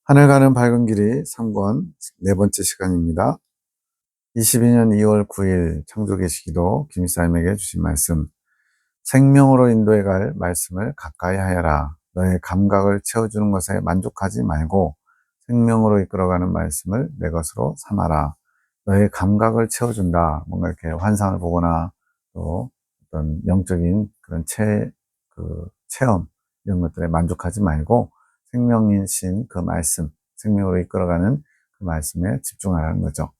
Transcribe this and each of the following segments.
하늘 가는 밝은 길이 3권 네 번째 시간입니다. 22년 2월 9일 창조계시기도 김사님에게 주신 말씀, 생명으로 인도해 갈 말씀을 가까이 하여라. 너의 감각을 채워주는 것에 만족하지 말고 생명으로 이끌어가는 말씀을 내 것으로 삼아라. 너의 감각을 채워준다. 뭔가 이렇게 환상을 보거나 또 어떤 영적인 그런 체험 이런 것들에 만족하지 말고 생명이신 그 말씀, 생명으로 이끌어가는 그 말씀에 집중하라는 거죠.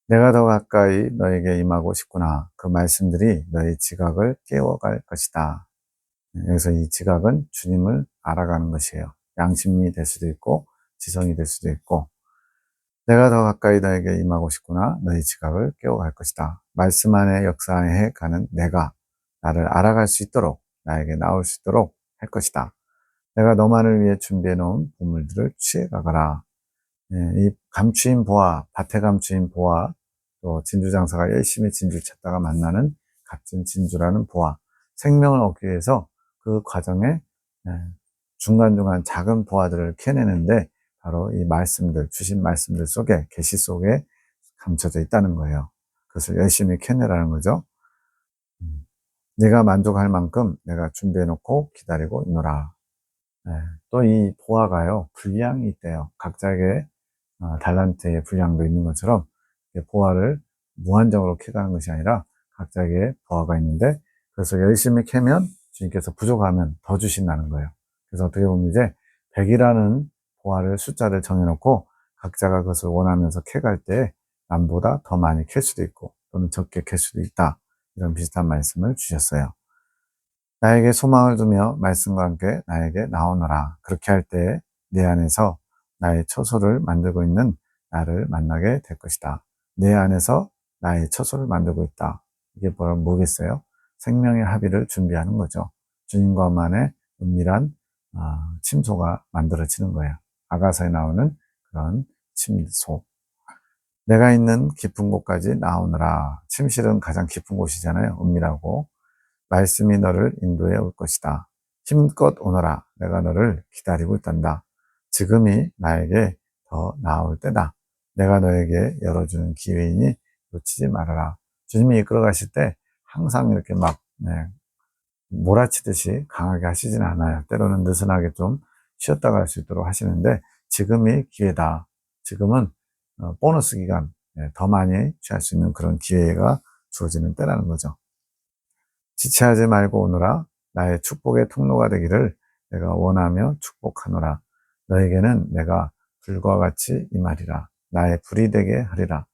내가 더 가까이 너에게 임하고 싶구나. 그 말씀들이 너의 지각을 깨워갈 것이다. 여기서 이 지각은 주님을 알아가는 것이에요. 양심이 될 수도 있고 지성이 될 수도 있고, 내가 더 가까이 너에게 임하고 싶구나. 너의 지각을 깨워갈 것이다. 말씀 안에 역사해 가는 내가 나를 알아갈 수 있도록, 나에게 나올 수 있도록 할 것이다. 내가 너만을 위해 준비해 놓은 보물들을 취해 가거라. 이 감추인 보화, 밭에 감추인 보화, 또 진주장사가 열심히 진주 찾다가 만나는 값진 진주라는 보화, 생명을 얻기 위해서 그 과정에 중간중간 작은 보화들을 캐내는데 바로 이 말씀들, 주신 말씀들 속에, 계시 속에 감춰져 있다는 거예요. 그것을 열심히 캐내라는 거죠. 내가 만족할 만큼 내가 준비해 놓고 기다리고 있노라. 또 이 보화가요, 분량이 있대요. 각자에게 달란트의 분량도 있는 것처럼 보화를 무한정으로 캐가는 것이 아니라 각자에게 보화가 있는데, 그래서 열심히 캐면 주님께서 부족하면 더 주신다는 거예요. 그래서 어떻게 보면 이제 100이라는 보화를 숫자를 정해놓고 각자가 그것을 원하면서 캐갈 때 남보다 더 많이 캘 수도 있고 또는 적게 캘 수도 있다. 이런 비슷한 말씀을 주셨어요. 나에게 소망을 두며 말씀과 함께 나에게 나오너라. 그렇게 할 때 내 안에서 나의 처소를 만들고 있는 나를 만나게 될 것이다. 내 안에서 나의 처소를 만들고 있다. 이게 뭐겠어요? 생명의 합의를 준비하는 거죠. 주님과만의 은밀한 침소가 만들어지는 거예요. 아가서에 나오는 그런 침소. 내가 있는 깊은 곳까지 나오느라. 침실은 가장 깊은 곳이잖아요. 은밀하고. 말씀이 너를 인도해 올 것이다. 힘껏 오너라. 내가 너를 기다리고 있단다. 지금이 나에게 더 나올 때다. 내가 너에게 열어주는 기회이니 놓치지 말아라. 주님이 이끌어 가실 때 항상 이렇게 막 몰아치듯이 강하게 하시진 않아요. 때로는 느슨하게 좀 쉬었다 갈 수 있도록 하시는데, 지금이 기회다. 지금은 보너스 기간, 더 많이 취할 수 있는 그런 기회가 주어지는 때라는 거죠. 지체하지 말고 오너라. 나의 축복의 통로가 되기를 내가 원하며 축복하노라. 너에게는 내가 불과 같이 임하리라. 나의 불이 되게 하리라.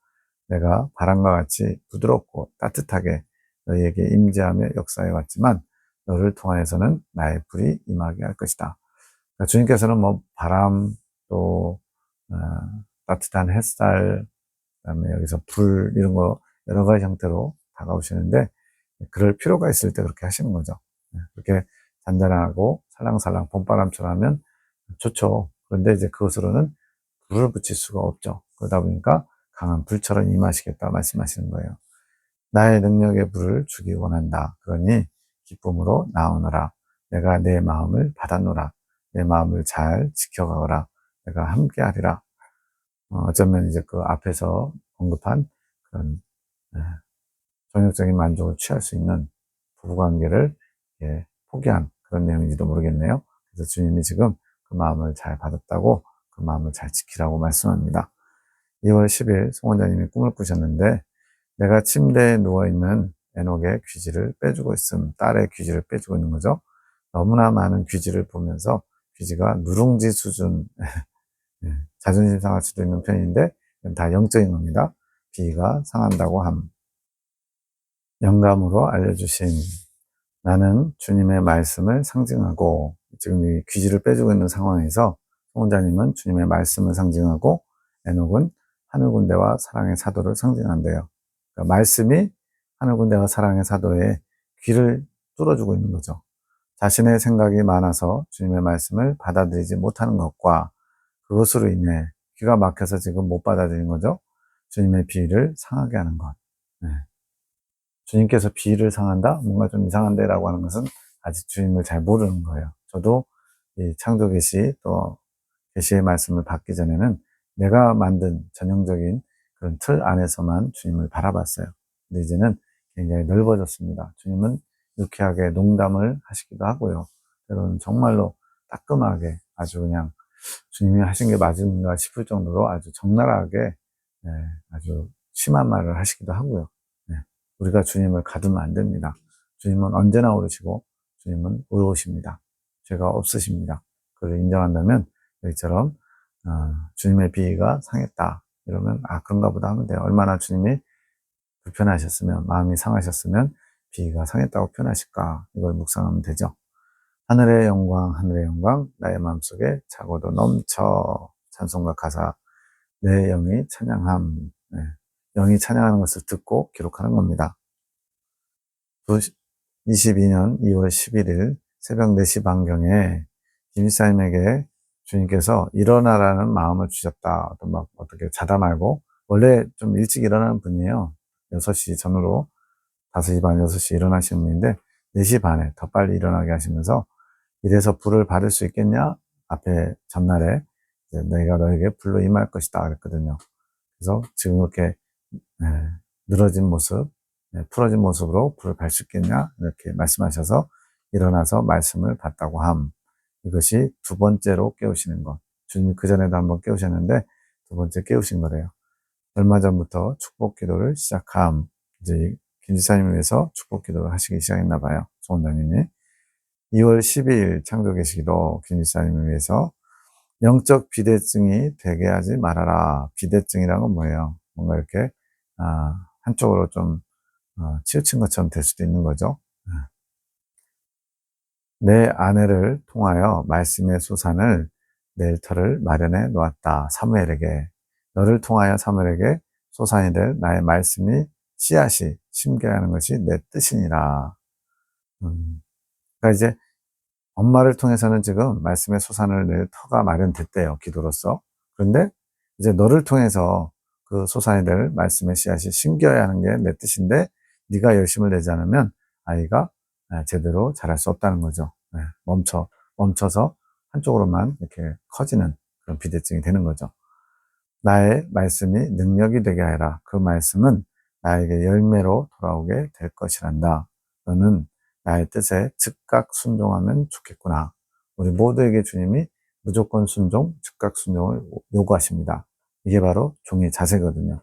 내가 바람과 같이 부드럽고 따뜻하게 너희에게 임재하며 역사해 왔지만 너를 통하여서는 나의 불이 임하게 할 것이다. 그러니까 주님께서는 뭐 바람, 또 따뜻한 햇살, 그다음에 여기서 불, 이런 거 여러 가지 형태로 다가오시는데, 그럴 필요가 있을 때 그렇게 하시는 거죠. 그렇게 잔잔하고 살랑살랑 봄바람처럼 하면 좋죠. 그런데 이제 그것으로는 불을 붙일 수가 없죠. 그러다 보니까 강한 불처럼 임하시겠다 말씀하시는 거예요. 나의 능력의 불을 주기 원한다. 그러니 기쁨으로 나오너라. 내가 내 마음을 받아노라. 내 마음을 잘 지켜가거라. 내가 함께 하리라. 어쩌면 이제 그 앞에서 언급한 그런 정욕적인 만족을 취할 수 있는 부부관계를 포기한 그런 내용인지도 모르겠네요. 그래서 주님이 지금 그 마음을 잘 받았다고, 그 마음을 잘 지키라고 말씀합니다. 2월 10일 송원자님이 꿈을 꾸셨는데, 내가 침대에 누워있는 에녹의 귀지를 빼주고 있음, 딸의 귀지를 빼주고 있는 거죠. 너무나 많은 귀지를 보면서 귀지가 누룽지 수준, 자존심 상할 수도 있는 편인데 다 영적인 겁니다. 비위가 상한다고 함. 영감으로 알려주신, 나는 주님의 말씀을 상징하고, 지금 이 귀지를 빼주고 있는 상황에서 송원자님은 주님의 말씀을 상징하고 에녹은 하늘군대와 사랑의 사도를 상징한대요. 그러니까 말씀이 하늘군대와 사랑의 사도의 귀를 뚫어주고 있는 거죠. 자신의 생각이 많아서 주님의 말씀을 받아들이지 못하는 것과 그것으로 인해 귀가 막혀서 지금 못 받아들이는 거죠. 주님의 비위를 상하게 하는 것. 주님께서 비위를 상한다? 뭔가 좀 이상한데 라고 하는 것은 아직 주님을 잘 모르는 거예요. 저도 이 창조 계시 또 계시의 말씀을 받기 전에는 내가 만든 전형적인 그런 틀 안에서만 주님을 바라봤어요. 근데 이제는 굉장히 넓어졌습니다. 주님은 유쾌하게 농담을 하시기도 하고요. 때로는 정말로 따끔하게 아주 그냥 주님이 하신 게 맞은가 싶을 정도로 아주 적나라하게 네, 아주 심한 말을 하시기도 하고요. 네, 우리가 주님을 가두면 안 됩니다. 주님은 언제나 오르시고 주님은 의로우십니다. 죄가 없으십니다. 그를 인정한다면 여기처럼 주님의 비위가 상했다. 이러면 그런가 보다 하면 돼요. 얼마나 주님이 불편하셨으면 마음이 상하셨으면 비위가 상했다고 표현하실까. 이걸 묵상하면 되죠. 하늘의 영광 나의 마음속에 차고도 넘쳐. 찬송과 가사 내 영이 찬양함. 네. 영이 찬양하는 것을 듣고 기록하는 겁니다. 22년 2월 11일 새벽 4시 반경에 김이사님에게 주님께서 일어나라는 마음을 주셨다. 어떻게 자다 말고, 원래 좀 일찍 일어나는 분이에요. 6시 전후로 5시 반, 6시 일어나시는 분인데 4시 반에 더 빨리 일어나게 하시면서 이래서 불을 받을 수 있겠냐? 앞에 전날에 내가 너에게 불로 임할 것이다 그랬거든요. 그래서 지금 이렇게 늘어진 모습, 풀어진 모습으로 불을 발 수 있겠냐? 이렇게 말씀하셔서 일어나서 말씀을 받다고 함. 이것이 두 번째로 깨우시는 것. 주님이 그전에도 한번 깨우셨는데 두 번째 깨우신 거래요. 얼마 전부터 축복 기도를 시작함. 이제 김지사님을 위해서 축복 기도를 하시기 시작했나 봐요. 소원장님이. 2월 12일 창조계시기도 김지사님을 위해서 영적 비대증이 되게 하지 말아라. 비대증이란 건 뭐예요? 뭔가 이렇게 한쪽으로 좀 치우친 것처럼 될 수도 있는 거죠. 내 아내를 통하여 말씀의 수산을 낼 터를 마련해 놓았다. 사무엘에게. 너를 통하여 사무엘에게 소산이 될 나의 말씀이 씨앗이 심겨야 하는 것이 내 뜻이니라. 그러니까 이제 엄마를 통해서는 지금 말씀의 소산을 낼 터가 마련됐대요. 기도로서. 그런데 이제 너를 통해서 그 소산이 될 말씀의 씨앗이 심겨야 하는 게 내 뜻인데 네가 열심을 내지 않으면 아이가 제대로 자랄 수 없다는 거죠. 멈춰서 한쪽으로만 이렇게 커지는 그런 비대증이 되는 거죠. 나의 말씀이 능력이 되게 하라. 그 말씀은 나에게 열매로 돌아오게 될 것이란다. 너는 나의 뜻에 즉각 순종하면 좋겠구나. 우리 모두에게 주님이 무조건 순종, 즉각 순종을 요구하십니다. 이게 바로 종의 자세거든요.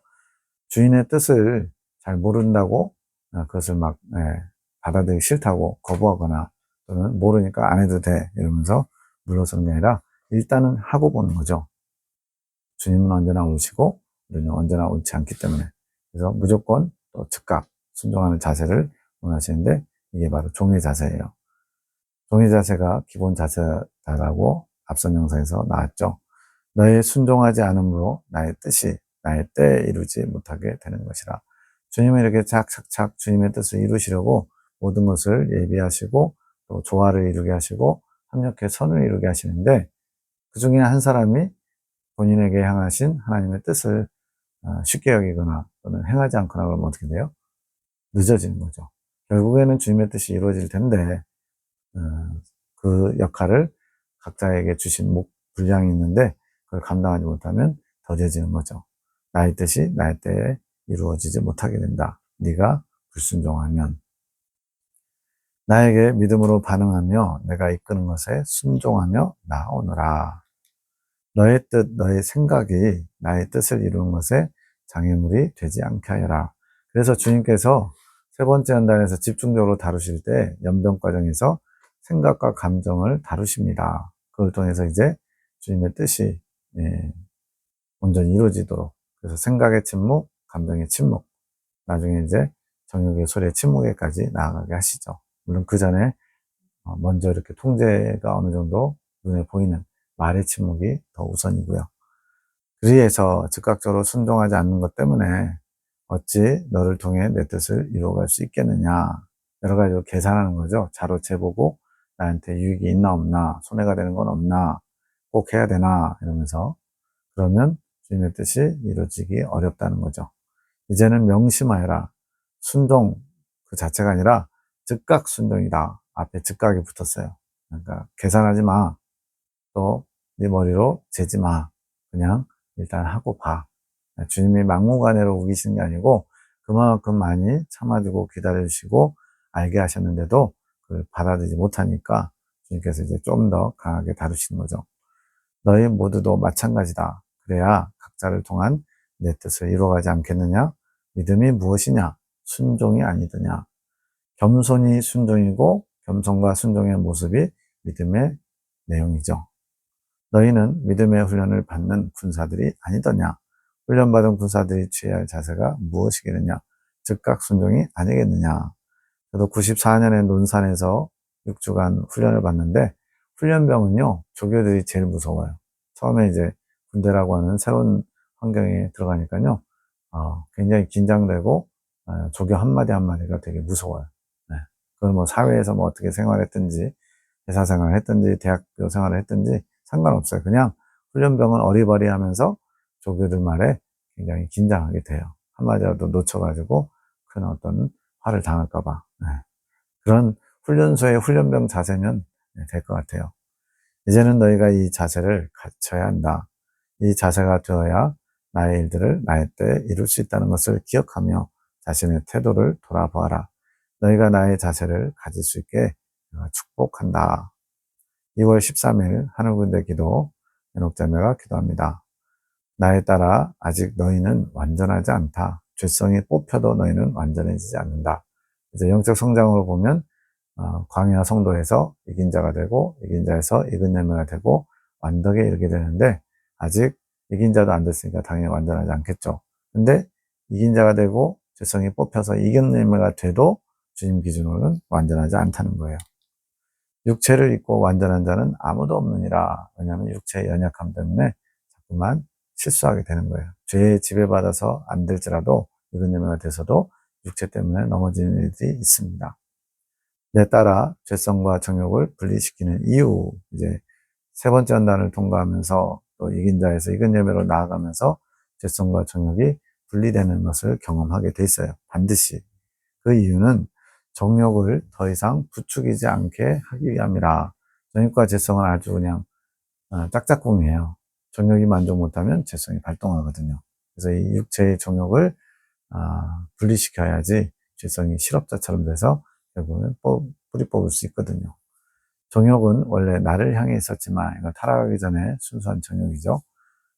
주인의 뜻을 잘 모른다고 그것을 막 받아들이기 싫다고 거부하거나 또는 모르니까 안 해도 돼 이러면서 물러서는 게 아니라 일단은 하고 보는 거죠. 주님은 언제나 오시고 우리는 언제나 옳지 않기 때문에. 그래서 무조건 또 즉각 순종하는 자세를 원하시는데 이게 바로 종의 자세예요. 종의 자세가 기본 자세다라고 앞선 영상에서 나왔죠. 너의 순종하지 않으므로 나의 뜻이 나의 때에 이루지 못하게 되는 것이라. 주님은 이렇게 착착착 주님의 뜻을 이루시려고 모든 것을 예비하시고 또 조화를 이루게 하시고 합력해 선을 이루게 하시는데 그 중에 한 사람이 본인에게 향하신 하나님의 뜻을 쉽게 여기거나 또는 행하지 않거나 그러면 어떻게 돼요? 늦어지는 거죠. 결국에는 주님의 뜻이 이루어질 텐데 그 역할을 각자에게 주신 분량이 있는데 그걸 감당하지 못하면 더뎌지는 거죠. 나의 뜻이 나의 때에 이루어지지 못하게 된다. 네가 불순종하면. 나에게 믿음으로 반응하며 내가 이끄는 것에 순종하며 나오너라. 너의 뜻, 너의 생각이 나의 뜻을 이루는 것에 장애물이 되지 않게 하여라. 그래서 주님께서 세 번째 연단에서 집중적으로 다루실 때 연변 과정에서 생각과 감정을 다루십니다. 그걸 통해서 이제 주님의 뜻이 온전히 이루어지도록. 그래서 생각의 침묵, 감정의 침묵, 나중에 이제 정욕의 소리의 침묵에까지 나아가게 하시죠. 물론 그 전에 먼저 이렇게 통제가 어느 정도 눈에 보이는 말의 침묵이 더 우선이고요. 그리해서 즉각적으로 순종하지 않는 것 때문에 어찌 너를 통해 내 뜻을 이루어갈 수 있겠느냐. 여러 가지로 계산하는 거죠. 자로 재보고 나한테 유익이 있나 없나, 손해가 되는 건 없나, 꼭 해야 되나 이러면서 그러면 주님의 뜻이 이루어지기 어렵다는 거죠. 이제는 명심하여라. 순종 그 자체가 아니라 즉각 순종이다. 앞에 즉각이 붙었어요. 그러니까 계산하지 마. 또 네 머리로 재지 마. 그냥 일단 하고 봐. 주님이 막무가내로 우기시는 게 아니고 그만큼 많이 참아주고 기다려주시고 알게 하셨는데도 그걸 받아들이지 못하니까 주님께서 이제 좀 더 강하게 다루시는 거죠. 너희 모두도 마찬가지다. 그래야 각자를 통한 내 뜻을 이루어가지 않겠느냐? 믿음이 무엇이냐? 순종이 아니더냐? 겸손이 순종이고 겸손과 순종의 모습이 믿음의 내용이죠. 너희는 믿음의 훈련을 받는 군사들이 아니더냐? 훈련받은 군사들이 취해야 할 자세가 무엇이겠느냐? 즉각 순종이 아니겠느냐? 저도 94년에 논산에서 6주간 훈련을 받는데 훈련병은요, 조교들이 제일 무서워요. 처음에 이제 군대라고 하는 새로운 환경에 들어가니까요, 굉장히 긴장되고, 조교 한마디 한마디가 되게 무서워요. 네. 그건 뭐 사회에서 뭐 어떻게 생활했든지, 회사 생활을 했든지, 대학교 생활을 했든지 상관없어요. 그냥 훈련병은 어리버리하면서 조교들 말에 굉장히 긴장하게 돼요. 한마디라도 놓쳐가지고 큰 어떤 화를 당할까봐. 네. 그런 훈련소의 훈련병 자세면 될 것 같아요. 이제는 너희가 이 자세를 갖춰야 한다. 이 자세가 되어야 나의 일들을 나의 때에 이룰 수 있다는 것을 기억하며 자신의 태도를 돌아보아라. 너희가 나의 자세를 가질 수 있게 축복한다. 2월 13일 하늘군대 기도 연옥자매가 기도합니다. 나에 따라 아직 너희는 완전하지 않다. 죄성이 뽑혀도 너희는 완전해지지 않는다. 이제 영적 성장으로 보면 광야 성도에서 이긴 자가 되고 이긴 자에서 익은 열매가 되고 완덕에 이르게 되는데 아직 이긴 자도 안 됐으니까 당연히 완전하지 않겠죠. 근데 이긴 자가 되고 죄성이 뽑혀서 이긴 열매가 돼도 주님 기준으로는 완전하지 않다는 거예요. 육체를 입고 완전한 자는 아무도 없느니라. 왜냐하면 육체의 연약함 때문에 자꾸만 실수하게 되는 거예요. 죄에 지배받아서 안 될지라도 익은 열매가 돼서도 육체 때문에 넘어지는 일들이 있습니다. 내 따라 죄성과 정욕을 분리시키는 이유, 이제 세 번째 연단을 통과하면서 또 이긴 자에서 익은 열매로 나아가면서 죄성과 정욕이 분리되는 것을 경험하게 돼 있어요. 반드시. 그 이유는 정욕을 더 이상 부추기지 않게 하기 위함이라. 정욕과 죄성은 아주 그냥 짝짝꿍이에요. 정욕이 만족 못하면 죄성이 발동하거든요. 그래서 이 육체의 정욕을 분리시켜야지 죄성이 실업자처럼 돼서 결국은 뿌리 뽑을 수 있거든요. 정욕은 원래 나를 향해 있었지만 이거 타락하기 전에 순수한 정욕이죠.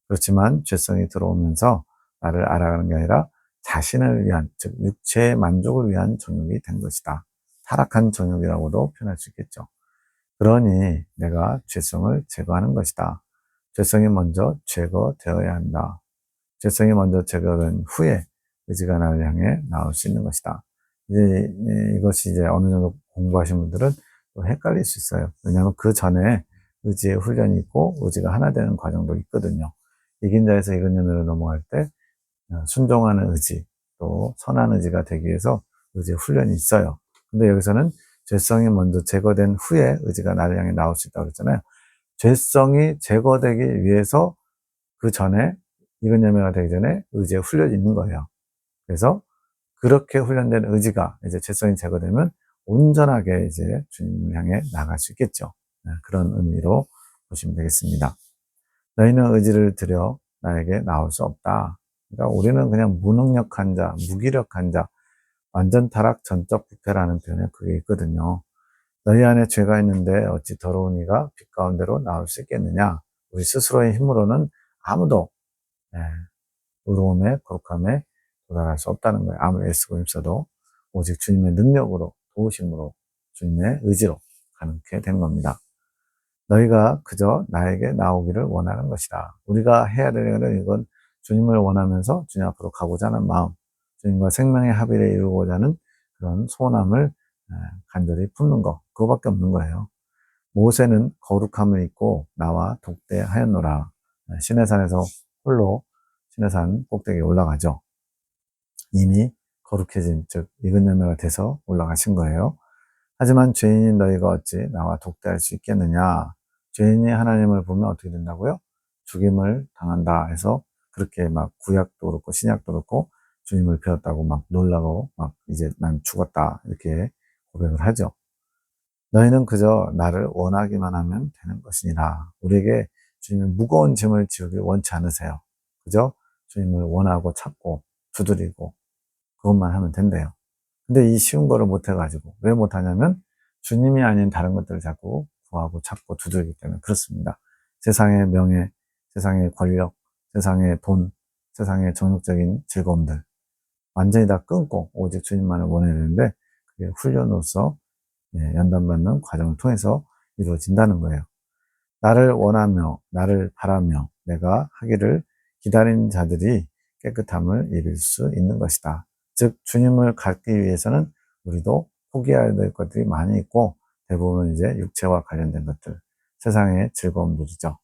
그렇지만 죄성이 들어오면서 나를 알아가는 게 아니라 자신을 위한, 즉 육체의 만족을 위한 정욕이 된 것이다. 타락한 정욕이라고도 표현할 수 있겠죠. 그러니 내가 죄성을 제거하는 것이다. 죄성이 먼저 제거되어야 한다. 죄성이 먼저 제거된 후에 의지가 나를 향해 나올 수 있는 것이다. 이것이 이제 어느 정도 공부하신 분들은 또 헷갈릴 수 있어요. 왜냐하면 그 전에 의지의 훈련이 있고 의지가 하나 되는 과정도 있거든요. 이긴 자에서 익은 열매로 넘어갈 때 순종하는 의지, 또 선한 의지가 되기 위해서 의지의 훈련이 있어요. 근데 여기서는 죄성이 먼저 제거된 후에 의지가 나를 향해 나올 수 있다고 그랬잖아요. 죄성이 제거되기 위해서 그 전에 익은 열매가 되기 전에 의지의 훈련이 있는 거예요. 그래서 그렇게 훈련된 의지가 이제 죄성이 제거되면 온전하게 이제 주님을 향해 나갈 수 있겠죠. 그런 의미로 보시면 되겠습니다. 너희는 의지를 들여 나에게 나올 수 없다. 그러니까 우리는 그냥 무능력한 자, 무기력한 자, 완전 타락, 전적 부패라는 표현에 그게 있거든요. 너희 안에 죄가 있는데 어찌 더러운 이가 빛 가운데로 나올 수 있겠느냐. 우리 스스로의 힘으로는 아무도 의로움에 거룩함에 도달할 수 없다는 거예요. 아무리 애쓰고 힘써도 오직 주님의 능력으로, 도우심으로, 주님의 의지로 가능하게 된 겁니다. 너희가 그저 나에게 나오기를 원하는 것이다. 우리가 해야 되는 것은 이건 주님을 원하면서 주님 앞으로 가고자 하는 마음, 주님과 생명의 합의를 이루고자 하는 그런 소원함을 간절히 품는 것, 그거밖에 없는 거예요. 모세는 거룩함을 입고 나와 독대하였노라. 시내산에서 홀로 시내산 꼭대기에 올라가죠. 이미 거룩해진, 즉 익은 열매가 돼서 올라가신 거예요. 하지만 죄인인 너희가 어찌 나와 독대할 수 있겠느냐. 죄인이 하나님을 보면 어떻게 된다고요? 죽임을 당한다 해서 그렇게 막 구약도 그렇고 신약도 그렇고 주님을 배웠다고 막 놀라고 막 이제 난 죽었다 이렇게 고백을 하죠. 너희는 그저 나를 원하기만 하면 되는 것이니라. 우리에게 주님이 무거운 짐을 지우길 원치 않으세요. 그죠? 주님을 원하고 찾고 두드리고 그것만 하면 된대요. 근데 이 쉬운 거를 못 해가지고 왜 못하냐면 주님이 아닌 다른 것들을 자꾸 구하고 찾고 두들기기 때문에 그렇습니다. 세상의 명예, 세상의 권력, 세상의 돈, 세상의 정욕적인 즐거움들 완전히 다 끊고 오직 주님만을 원해야 되는데 그게 훈련으로서 연단받는 과정을 통해서 이루어진다는 거예요. 나를 원하며 나를 바라며 내가 하기를 기다리는 자들이 깨끗함을 이룰 수 있는 것이다. 즉 주님을 갖기 위해서는 우리도 포기해야 될 것들이 많이 있고 대부분은 이제 육체와 관련된 것들, 세상의 즐거움들이죠.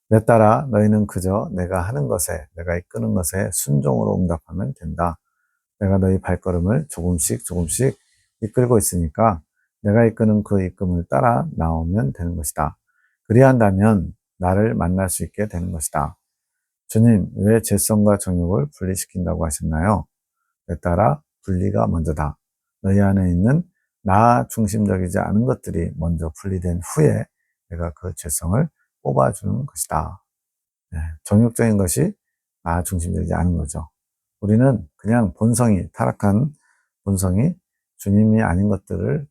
내 딸아 너희는 그저 내가 하는 것에 내가 이끄는 것에 순종으로 응답하면 된다. 내가 너희 발걸음을 조금씩 조금씩 이끌고 있으니까 내가 이끄는 그 이끌음을 따라 나오면 되는 것이다. 그리한다면 나를 만날 수 있게 되는 것이다. 주님, 왜 죄성과 정욕을 분리시킨다고 하셨나요? 내 딸아, 분리가 먼저다. 너희 안에 있는 나 중심적이지 않은 것들이 먼저 분리된 후에 내가 그 죄성을 뽑아주는 것이다. 정욕적인 것이 나 중심적이지 않은 거죠. 우리는 그냥 본성이, 타락한 본성이 주님이 아닌 것들을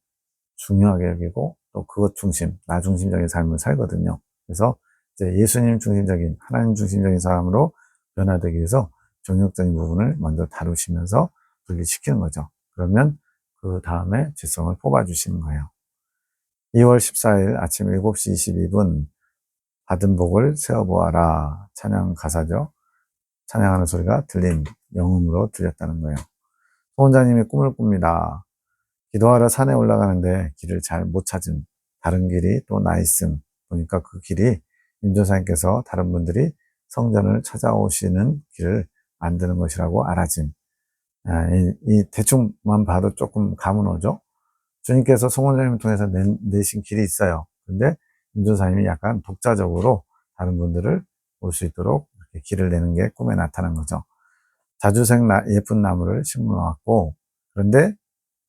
중요하게 여기고 또 그것 중심, 나 중심적인 삶을 살거든요. 그래서 이제 예수님 중심적인, 하나님 중심적인 사람으로 변화되기 위해서 정욕적인 부분을 먼저 다루시면서 분리시키는 거죠. 그러면 그 다음에 죄성을 뽑아주시는 거예요. 2월 14일 아침 7시 22분 받은 복을 세어보아라. 찬양 가사죠. 찬양하는 소리가 영음으로 들렸다는 거예요. 소원자님이 꿈을 꿉니다. 기도하러 산에 올라가는데 길을 잘 못 찾은 다른 길이 또 나 있음. 보니까 그 길이 임조사님께서 다른 분들이 성전을 찾아오시는 길을 만드는 것이라고 알아짐. 이 대충만 봐도 조금 감은 오죠. 주님께서 송원장님을 통해서 내신 길이 있어요. 근데 임조사님이 약간 독자적으로 다른 분들을 올 수 있도록 이렇게 길을 내는 게 꿈에 나타난 거죠. 자주색 예쁜 나무를 심어놨고 그런데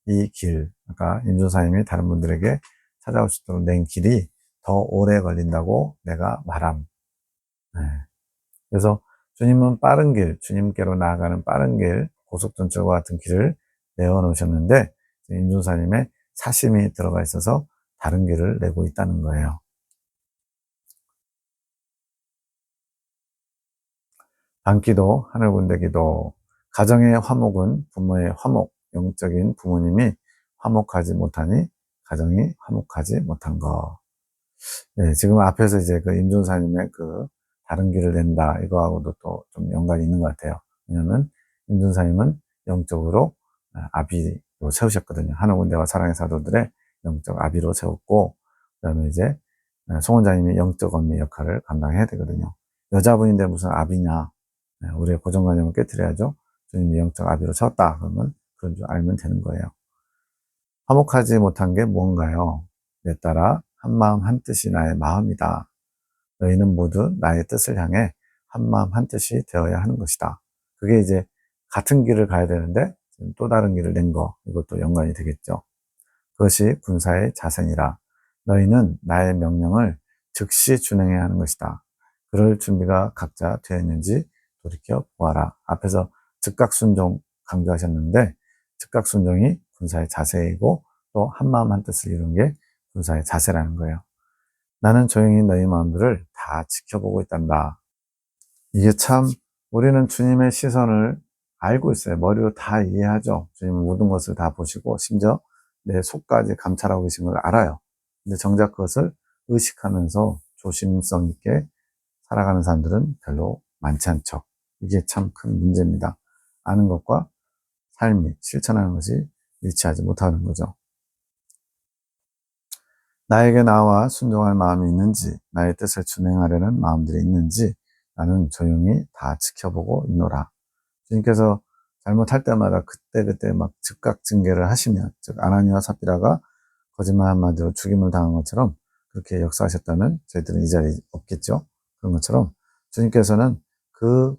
이 길, 그러니까 임조사님이 다른 분들에게 찾아올 수 있도록 낸 길이 더 오래 걸린다고 내가 말함. 네. 그래서 주님은 빠른 길, 주님께로 나아가는 빠른 길, 고속전철과 같은 길을 내어놓으셨는데 임조사님의 사심이 들어가 있어서 다른 길을 내고 있다는 거예요. 밤기도, 하늘군대기도, 가정의 화목은 부모의 화목, 영적인 부모님이 화목하지 못하니 가정이 화목하지 못한 거. 네, 지금 앞에서 이제 그 임준사님의 그 다른 길을 낸다, 이거하고도 또 좀 연관이 있는 것 같아요. 왜냐면 임준사님은 영적으로 아비로 세우셨거든요. 하늘군대와 사랑의 사도들의 영적 아비로 세웠고, 그 다음에 이제 송원장님이 영적 언니 역할을 감당해야 되거든요. 여자분인데 무슨 아비냐. 우리의 고정관념을 깨뜨려야죠. 주님이 영적 아비로 세웠다. 그러면 그런 줄 알면 되는 거예요. 화목하지 못한 게 무언가요? 내 딸아, 한마음 한뜻이 나의 마음이다. 너희는 모두 나의 뜻을 향해 한마음 한뜻이 되어야 하는 것이다. 그게 이제 같은 길을 가야 되는데 또 다른 길을 낸 거, 이것도 연관이 되겠죠. 그것이 군사의 자세니라. 너희는 나의 명령을 즉시 준행해야 하는 것이다. 그럴 준비가 각자 되어 있는지 돌이켜 보아라. 앞에서 즉각순종 강조하셨는데 즉각순종이 군사의 자세이고 또 한마음 한뜻을 이룬 게 군사의 자세라는 거예요. 나는 조용히 너희 마음들을 다 지켜보고 있단다. 이게 참 우리는 주님의 시선을 알고 있어요. 머리로 다 이해하죠. 주님은 모든 것을 다 보시고 심지어 내 속까지 감찰하고 계신 걸 알아요. 근데 정작 그것을 의식하면서 조심성 있게 살아가는 사람들은 별로 많지 않죠. 이게 참 큰 문제입니다. 아는 것과 삶이 실천하는 것이 일치하지 못하는 거죠. 나에게 나와 순종할 마음이 있는지, 나의 뜻을 준행하려는 마음들이 있는지 나는 조용히 다 지켜보고 있노라. 주님께서 잘못할 때마다 그때그때 막 즉각 징계를 하시면, 즉 아나니와 삽비라가 거짓말 한마디로 죽임을 당한 것처럼 그렇게 역사하셨다면 저희들은 이 자리에 없겠죠. 그런 것처럼 주님께서는 그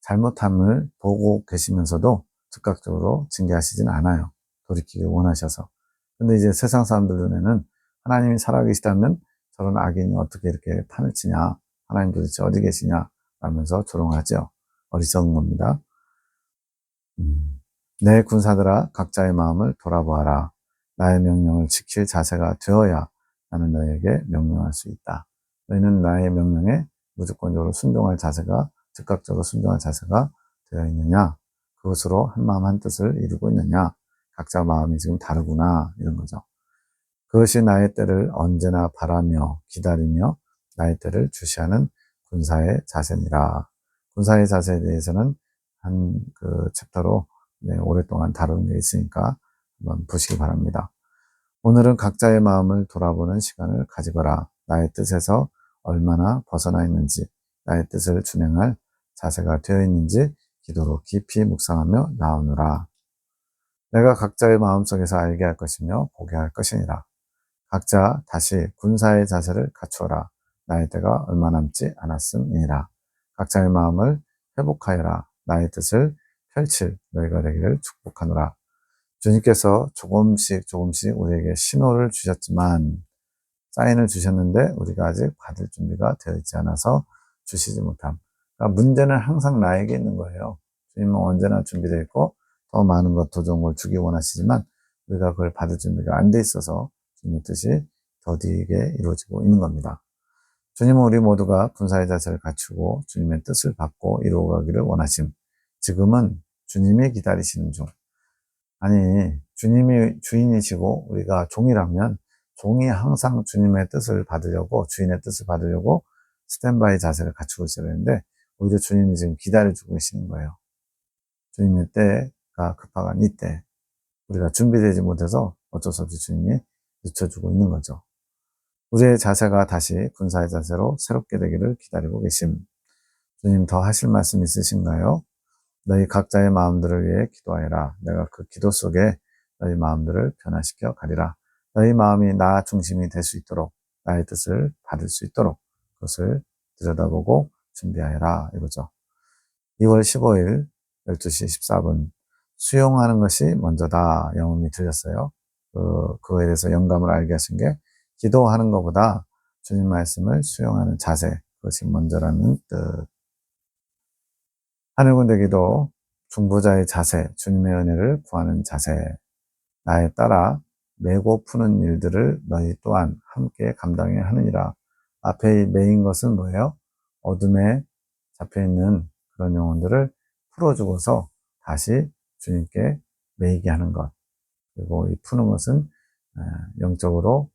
잘못함을 보고 계시면서도 즉각적으로 징계하시진 않아요. 돌이키길 원하셔서. 근데 이제 세상 사람들 눈에는 하나님이 살아계시다면 저런 악인이 어떻게 이렇게 판을 치냐, 하나님 도대체 어디 계시냐 라면서 조롱하죠. 어리석은 겁니다. 내 군사들아 각자의 마음을 돌아보아라. 나의 명령을 지킬 자세가 되어야 나는 너에게 명령할 수 있다. 너희는 나의 명령에 무조건적으로 순종할 자세가, 즉각적으로 순종할 자세가 되어 있느냐? 그것으로 한 마음 한 뜻을 이루고 있느냐? 각자 마음이 지금 다르구나, 이런 거죠. 그것이 나의 때를 언제나 바라며 기다리며 나의 때를 주시하는 군사의 자세니라. 군사의 자세에 대해서는 한 그 챕터로 오랫동안 다룬 게 있으니까 한번 보시기 바랍니다. 오늘은 각자의 마음을 돌아보는 시간을 가지거라. 나의 뜻에서 얼마나 벗어나 있는지, 나의 뜻을 준행할 자세가 되어 있는지 기도로 깊이 묵상하며 나오느라. 내가 각자의 마음속에서 알게 할 것이며 보게 할 것이니라. 각자 다시 군사의 자세를 갖추어라. 나의 때가 얼마 남지 않았음이니라. 각자의 마음을 회복하여라. 나의 뜻을 펼칠 너희가 되기를 축복하노라. 주님께서 조금씩 우리에게 신호를 주셨지만, 사인을 주셨는데 우리가 아직 받을 준비가 되어 있지 않아서 주시지 못함. 그러니까 문제는 항상 나에게 있는 거예요. 주님은 언제나 준비되어 있고 더 많은 것, 더 좋은 걸 주기 원하시지만 우리가 그걸 받을 준비가 안 돼 있어서 주님의 뜻이 더디게 이루어지고 있는 겁니다. 주님은 우리 모두가 군사의 자세를 갖추고 주님의 뜻을 받고 이루어가기를 원하심. 지금은 주님이 기다리시는 중. 아니, 주님이 주인이시고 우리가 종이라면 종이 항상 주님의 뜻을 받으려고, 주인의 뜻을 받으려고 스탠바이 자세를 갖추고 있어야 되는데 오히려 주님이 지금 기다려주고 계시는 거예요. 주님의 때가 급박한 이때 우리가 준비되지 못해서 어쩔 수 없이 주님이 늦춰주고 있는 거죠. 우리의 자세가 다시 군사의 자세로 새롭게 되기를 기다리고 계심. 주님 더 하실 말씀 있으신가요? 너희 각자의 마음들을 위해 기도하여라. 내가 그 기도 속에 너희 마음들을 변화시켜 가리라. 너희 마음이 나 중심이 될 수 있도록, 나의 뜻을 받을 수 있도록 그것을 들여다보고 준비하여라, 이거죠. 2월 15일 12시 14분 수용하는 것이 먼저다, 영음이 들렸어요. 그거에 대해서 영감을 알게 하신 게, 기도하는 것보다 주님 말씀을 수용하는 자세, 그것이 먼저라는 뜻. 하늘군대 기도, 중보자의 자세, 주님의 은혜를 구하는 자세. 나에 따라 메고 푸는 일들을 너희 또한 함께 감당해야 하느니라. 앞에 메인 것은 뭐예요? 어둠에 잡혀있는 그런 영혼들을 풀어주고서 다시 주님께 메이게 하는 것. 그리고 이 푸는 것은 영적으로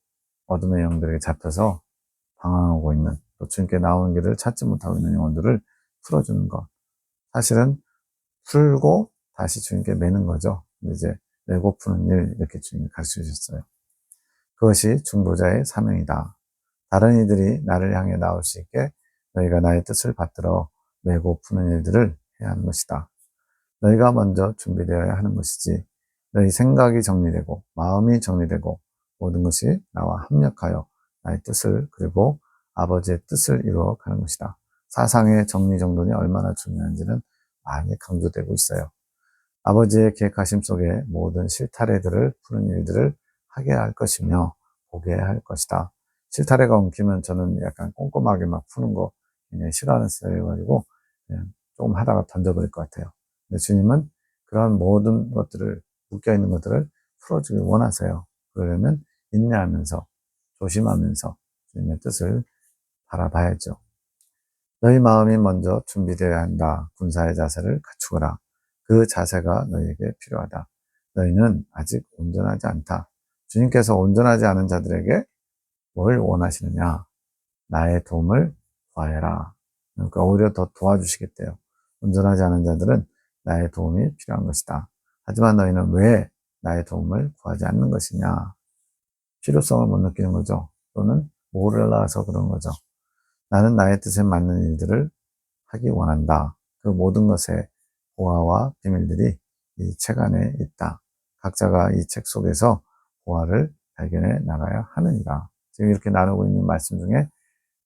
어둠의 영들에게 잡혀서 방황하고 있는, 또 주님께 나오는 길을 찾지 못하고 있는 영혼들을 풀어주는 것. 사실은 풀고 다시 주님께 매는 거죠. 이제 메고 푸는 일, 이렇게 주님이 가르쳐 주셨어요. 그것이 중보자의 사명이다. 다른 이들이 나를 향해 나올 수 있게 너희가 나의 뜻을 받들어 메고 푸는 일들을 해야 하는 것이다. 너희가 먼저 준비되어야 하는 것이지, 너희 생각이 정리되고 마음이 정리되고 모든 것이 나와 합력하여 나의 뜻을, 그리고 아버지의 뜻을 이루어가는 것이다. 사상의 정리정돈이 얼마나 중요한지는 많이 강조되고 있어요. 아버지의 계획하심 속에 모든 실타래들을 푸는 일들을 하게 할 것이며 보게 할 것이다. 실타래가 엉키면 저는 약간 꼼꼼하게 막 푸는 거 굉장히 싫어하는 스타일이어가지고 그냥 조금 하다가 던져버릴 것 같아요. 근데 주님은 그런 모든 것들을, 묶여있는 것들을 풀어주기 원하세요. 그러려면 인내하면서 조심하면서 주님의 뜻을 바라봐야죠. 너희 마음이 먼저 준비되어야 한다. 군사의 자세를 갖추거라. 그 자세가 너희에게 필요하다. 너희는 아직 온전하지 않다. 주님께서 온전하지 않은 자들에게 뭘 원하시느냐? 나의 도움을 구하여라. 그러니까 오히려 더 도와주시겠대요. 온전하지 않은 자들은 나의 도움이 필요한 것이다. 하지만 너희는 왜 나의 도움을 구하지 않는 것이냐? 필요성을 못 느끼는 거죠. 또는 몰라서 그런 거죠. 나는 나의 뜻에 맞는 일들을 하기 원한다. 그 모든 것의 보화와 비밀들이 이 책 안에 있다. 각자가 이 책 속에서 보화를 발견해 나가야 하느니라. 지금 이렇게 나누고 있는 말씀 중에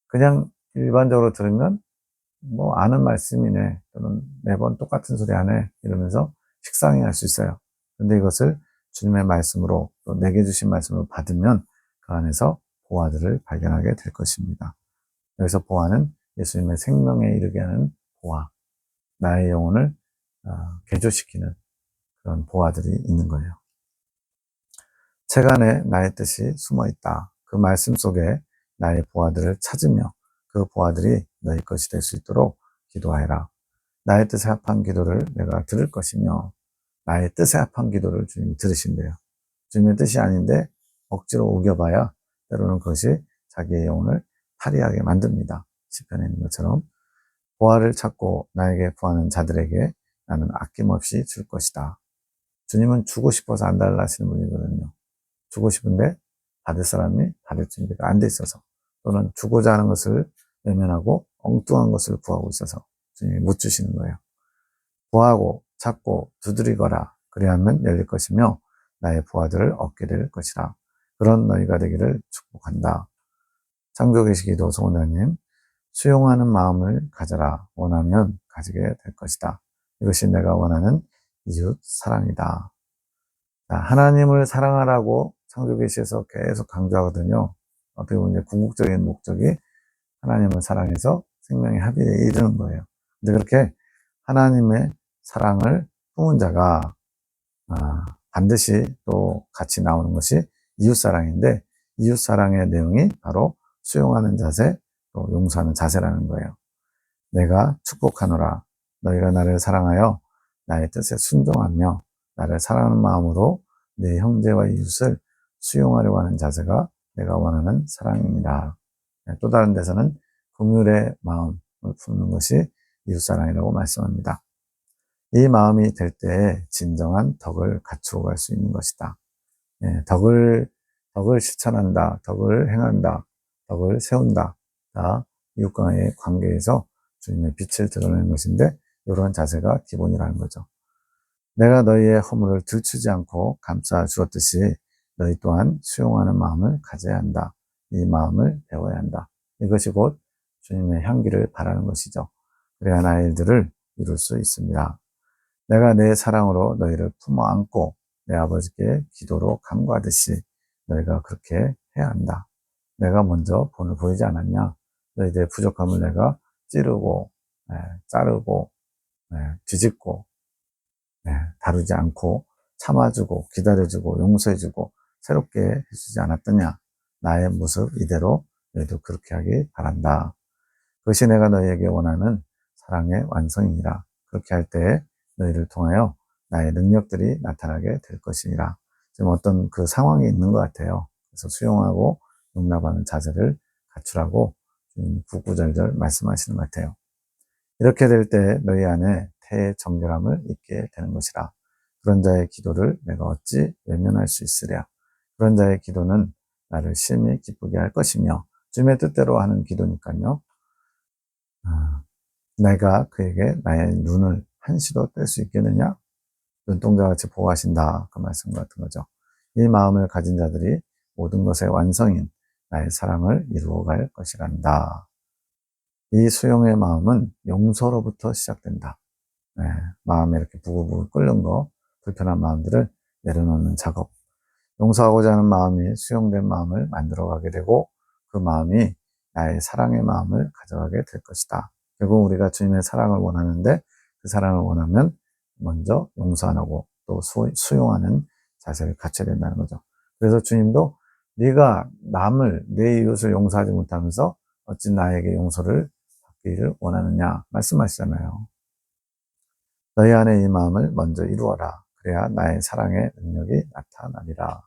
그냥 일반적으로 들으면 뭐 아는 말씀이네, 또는 매번 똑같은 소리 하네, 이러면서 식상해 할 수 있어요. 근데 이것을 주님의 말씀으로, 또 내게 주신 말씀으로 받으면 그 안에서 보화들을 발견하게 될 것입니다. 여기서 보화는 예수님의 생명에 이르게 하는 보화, 나의 영혼을 개조시키는 그런 보화들이 있는 거예요. 책 안에 나의 뜻이 숨어 있다. 그 말씀 속에 나의 보화들을 찾으며 그 보화들이 너희 것이 될 수 있도록 기도하여라. 나의 뜻에 합한 기도를 내가 들을 것이며 나의 뜻에 합한 기도를 주님이 들으신대요. 주님의 뜻이 아닌데 억지로 우겨봐야 때로는 그것이 자기의 영혼을 탈의하게 만듭니다. 시편에 있는 것처럼 보화를 찾고 나에게 구하는 자들에게 나는 아낌없이 줄 것이다. 주님은 주고 싶어서 안 달라 하시는 분이거든요. 주고 싶은데 받을 사람이 받을 준비가 안 돼 있어서 또는 주고자 하는 것을 외면하고 엉뚱한 것을 구하고 있어서 주님이 못 주시는 거예요. 구하고 찾고 두드리거라 그리하면 열릴 것이며 나의 보화들을 얻게 될 것이라. 그런 너희가 되기를 축복한다. 창조계시기도 소원자님 수용하는 마음을 가져라. 원하면 가지게 될 것이다. 이것이 내가 원하는 이웃 사랑이다. 하나님을 사랑하라고 창조계시에서 계속 강조하거든요. 어떻게 보면 이제 궁극적인 목적이 하나님을 사랑해서 생명의 합의에 이르는 거예요. 근데 그렇게 하나님의 사랑을 품은 자가 반드시 또 같이 나오는 것이 이웃사랑인데 이웃사랑의 내용이 바로 수용하는 자세, 또 용서하는 자세라는 거예요. 내가 축복하노라. 너희가 나를 사랑하여 나의 뜻에 순종하며 나를 사랑하는 마음으로 내 형제와 이웃을 수용하려고 하는 자세가 내가 원하는 사랑입니다. 또 다른 데서는 긍휼의 마음을 품는 것이 이웃사랑이라고 말씀합니다. 이 마음이 될 때에 진정한 덕을 갖추어 갈 수 있는 것이다. 덕을 실천한다, 덕을 행한다, 덕을 세운다. 다 이웃과의 관계에서 주님의 빛을 드러내는 것인데 이런 자세가 기본이라는 거죠. 내가 너희의 허물을 들추지 않고 감싸 주었듯이 너희 또한 수용하는 마음을 가져야 한다. 이 마음을 배워야 한다. 이것이 곧 주님의 향기를 바라는 것이죠. 그래야 나의 일들을 이룰 수 있습니다. 내가 내 사랑으로 너희를 품어 안고 내 아버지께 기도로 간구하듯이 너희가 그렇게 해야 한다. 내가 먼저 본을 보이지 않았냐? 너희들의 부족함을 내가 찌르고 자르고 뒤집고 다루지 않고 참아주고 기다려주고 용서해주고 새롭게 해주지 않았더냐? 나의 모습 이대로 너희도 그렇게 하기 바란다. 그것이 내가 너희에게 원하는 사랑의 완성이니라. 그렇게 할 때에 너희를 통하여 나의 능력들이 나타나게 될 것이니라. 지금 어떤 그 상황이 있는 것 같아요. 그래서 수용하고 용납하는 자세를 갖추라고 구구절절 말씀하시는 것 같아요. 이렇게 될 때 너희 안에 태의 정결함을 잊게 되는 것이라. 그런 자의 기도를 내가 어찌 외면할 수 있으랴. 그런 자의 기도는 나를 심히 기쁘게 할 것이며 주님의 뜻대로 하는 기도니까요. 내가 그에게 나의 눈을 한시도 뗄 수 있겠느냐? 눈동자같이 보호하신다. 그 말씀 같은 거죠. 이 마음을 가진 자들이 모든 것의 완성인 나의 사랑을 이루어갈 것이란다. 이 수용의 마음은 용서로부터 시작된다. 마음에 이렇게 부글부글 끓는 거, 불편한 마음들을 내려놓는 작업. 용서하고자 하는 마음이 수용된 마음을 만들어가게 되고 그 마음이 나의 사랑의 마음을 가져가게 될 것이다. 결국 우리가 주님의 사랑을 원하는데 그 사랑을 원하면 먼저 용서 안 하고 또 수용하는 자세를 갖춰야 된다는 거죠. 그래서 주님도 네가 남을 내 이웃을 용서하지 못하면서 어찌 나에게 용서를 받기를 원하느냐 말씀하시잖아요. 너희 안에 이 마음을 먼저 이루어라. 그래야 나의 사랑의 능력이 나타나리라.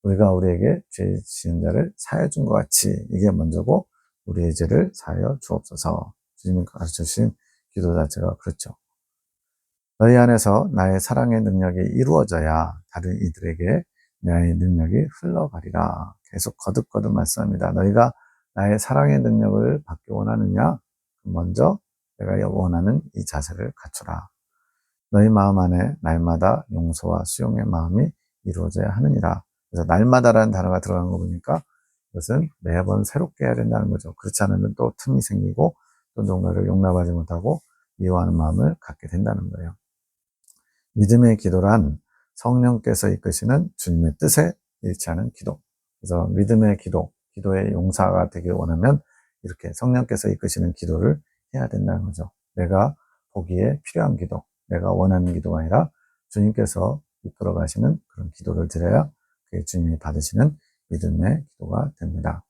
우리가 우리에게 죄 지은 자를 사하여 준 것 같이 이게 먼저고 우리의 죄를 사하여 주옵소서. 주님이 가르쳐주신 기도 자체가 그렇죠. 너희 안에서 나의 사랑의 능력이 이루어져야 다른 이들에게 나의 능력이 흘러가리라. 계속 거듭거듭 말씀합니다. 너희가 나의 사랑의 능력을 받기 원하느냐? 먼저 내가 원하는 이 자세를 갖추라. 너희 마음 안에 날마다 용서와 수용의 마음이 이루어져야 하느니라. 그래서 날마다라는 단어가 들어간 거 보니까 그것은 매번 새롭게 해야 된다는 거죠. 그렇지 않으면 또 틈이 생기고 또 누군가를 용납하지 못하고 미워하는 마음을 갖게 된다는 거예요. 믿음의 기도란 성령께서 이끄시는 주님의 뜻에 일치하는 기도. 그래서 믿음의 기도, 기도의 용사가 되길 원하면 이렇게 성령께서 이끄시는 기도를 해야 된다는 거죠. 내가 보기에 필요한 기도, 내가 원하는 기도가 아니라 주님께서 이끌어 가시는 그런 기도를 드려야 그게 주님이 받으시는 믿음의 기도가 됩니다.